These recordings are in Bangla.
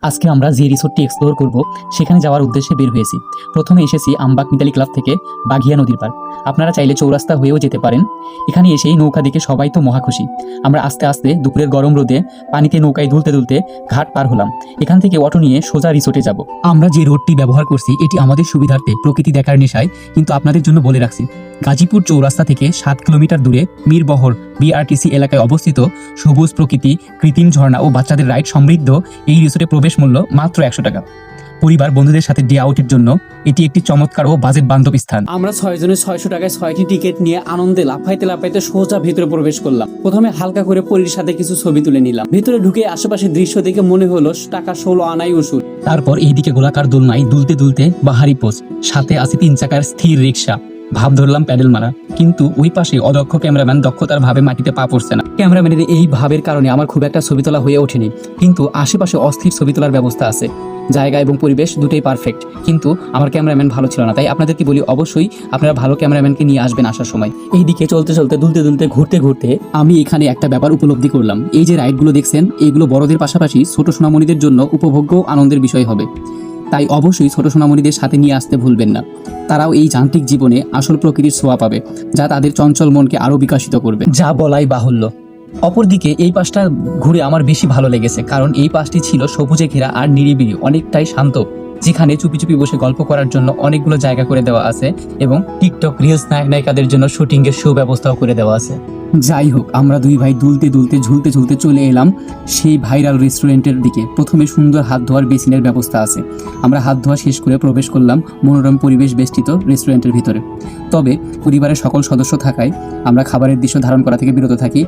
আজকে আমরা যে রিসোর্টটি এক্সপ্লোর করব সেখানে যাওয়ার উদ্দেশ্যে বের হয়েছি। প্রথমে এসেছি আমবাগ মিতালি ক্লাব থেকে বাঘিয়া নদীর পার। আপনারা চাইলে চৌরাস্তা হয়েও যেতে পারেন। এখানে এসেই নৌকা দেখে সবাই তো মহা খুশি। আমরা আস্তে আস্তে দুপুরের গরম রোদে পানিতে নৌকায় দুলতে দুলতে ঘাট পার হলাম। এখান থেকে অটো নিয়ে সোজা রিসোর্টে যাব। আমরা যে রোডটি ব্যবহার করছি এটি আমাদের সুবিধার্থে, প্রকৃতি দেখার নেশায়, কিন্তু আপনাদের জন্য বলে রাখছি গাজীপুর চৌরাস্তা থেকে 7 কিলোমিটার দূরে মিরবহর বিআরটিসি এলাকায় অবস্থিত সবুজ প্রকৃতি, কৃত্রিম ঝর্ণা ও বাচ্চাদের রাইড সমৃদ্ধ এই রিসোর্টে প্রবেশ মূল্য মাত্র 100 টাকা। পরিবার বন্ধুদের সাথে ডে আউটের জন্য এটি একটি চমৎকার ও বাজেট বান্ধব স্থান। আমরা 6 জনের 600 টাকায় 6টি টিকিট নিয়ে আনন্দে লাফাইতে লাফাইতে সোজা ভিতরে প্রবেশ করলাম। প্রথমে হালকা করে পরীর সাথে কিছু ছবি তুলে নিলাম। ভিতরে ঢুকে আশেপাশের দৃশ্য দেখে মনে হলো টাকা 16 আনাই উসুল। তারপর এইদিকে গোলাকার দোলনায় দুলতে দুলতে বাহারি পোস্ট, সাথে আছে 3 চাকার স্থির রিক্সা। ভাব ধরলাম প্যাডেল মারা, কিন্তু ওই পাশে অদক্ষ ক্যামেরাম্যান দক্ষতার ভাবে মাটিতে পা পড়ছে না। ক্যামেরাম্যানের এই ভাবের কারণে আমার খুব একটা ছবি তোলা হয়ে ওঠেনি, কিন্তু আশেপাশে অস্থির ছবি তোলার ব্যবস্থা আছে। জায়গা এবং পরিবেশ দুটোই পারফেক্ট, কিন্তু আমার ক্যামেরাম্যান ভালো ছিল না। তাই আপনাদেরকে বলি, অবশ্যই আপনারা ভালো ক্যামেরাম্যানকে নিয়ে আসবেন আসার সময়। এইদিকে চলতে চলতে দুলতে দুলতে ঘুরতে ঘুরতে আমি এখানে একটা ব্যাপার উপলব্ধি করলাম। এই যে রাইডগুলো দেখছেন, এইগুলো বড়দের পাশাপাশি ছোট সোনামণিদের জন্য উপভোগ্য আনন্দের বিষয় হবে। তাই অবশ্যই ছোট সোনামণিদের সাথে নিয়ে আসতে ভুলবেন না। তারাও এই যান্ত্রিক জীবনে আসল প্রকৃতির ছোঁয়া পাবে, যা তাদের চঞ্চল মনকে আরো বিকশিত করবে, যা বলাই বাহুল্য। অপরদিকে এই পাশটা ঘুরে আমার বেশি ভালো লেগেছে, কারণ এই পাশটি ছিল সবুজে ঘেরা আর নিরিবিলি, অনেকটাই শান্ত, যেখানে চুপি চুপি বসে গল্প করার জন্য অনেকগুলো জায়গা করে দেওয়া আছে এবং টিকটক রিলস নায়িকাদের জন্য শুটিং এর সুব্যবস্থাও করে দেওয়া আছে। যাই হোক, আমরা দুই ভাই দুলতে দুলতে ঝুলতে ঝুলতে চলে এলাম সেই ভাইরাল রেস্টুরেন্টের দিকে। প্রথমে সুন্দর হাত ধোয়ার বেসিনের ব্যবস্থা আছে। আমরা হাত ধোয়া শেষ করে প্রবেশ করলাম মনোরম পরিবেশ বেষ্টিত রেস্টুরেন্টের ভিতরে। তবে পরিবারের সকল সদস্য থাকায় আমরা খাবারের দৃশ্য ধারণ করা থেকে বিরত থাকি।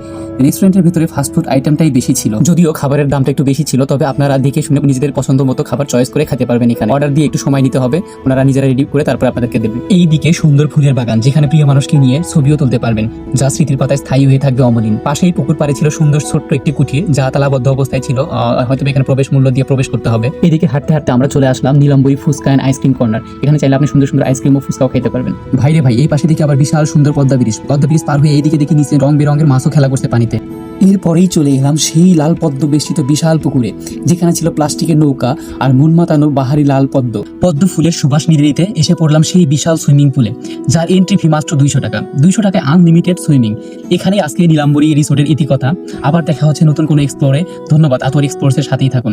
রেস্টুরেন্টের ভিতরে ফাস্টফুড আইটেমটাই বেশি ছিল, যদিও খাবারের দামটা একটু বেশি ছিল। তবে আপনারা দেখে শুনে নিজেদের পছন্দ মতো খাবার চয়েস করে খেতে পারবেন। এখানে অর্ডার দিয়ে একটু সময় নিতে হবে, ওনারা নিজেরা রেডি করে তারপর আপনাদেরকে দেবে। এই দিকে সুন্দর ফুলের বাগান, যেখানে প্রিয় মানুষকে নিয়ে ছবিও তুলতে পারবেন, যা স্মৃতির পাতায় স্থায়ী হয়ে থাকবে অমলিন। পাশেই পুকুর পাড়ে ছিল সুন্দর ছোট্ট একটি কুঠির, যা তালাবদ্ধ অবস্থায় ছিল। হয়তো এখানে প্রবেশ মূল্য দিয়ে প্রবেশ করতে হবে। এদিকে হাঁটতে হাঁটতে আমরা চলে আসলাম Nilambari phuchka and ice cream corner. এখানে চাইলে আপনি সুন্দর সুন্দর আইসক্রিম ও ফুচকাও খেতে পারবেন। ভাইরে ভাই, এই পাশে দিকে আবার বিশাল সুন্দর পদ্মা ব্রিজ পার হয়ে এইদিকে দেখি নিচে রং বেরঙের মাছও খেলা করছে পানিতে। এরপরেই চলে এলাম সেই লাল পদ্ম বেষ্টিত বিশাল পুকুরে, যেখানে ছিল প্লাস্টিকের নৌকা আর মন মাতানো বাহারি লাল পদ্ম ফুলের সুবাস নিতে এসে পড়লাম সেই বিশাল সুইমিং পুলে, যার এন্ট্রি ফি মাত্র 200 টাকা। 200 টাকায় আনলিমিটেড সুইমিং। এখানেই আজকে নীলাম্বরী রিসোর্টের ইতিকথা। আবার দেখা হচ্ছে নতুন কোনো এক্সপ্লোরে। ধন্যবাদ, আতর এক্সপ্লোরসের সাথেই থাকুন।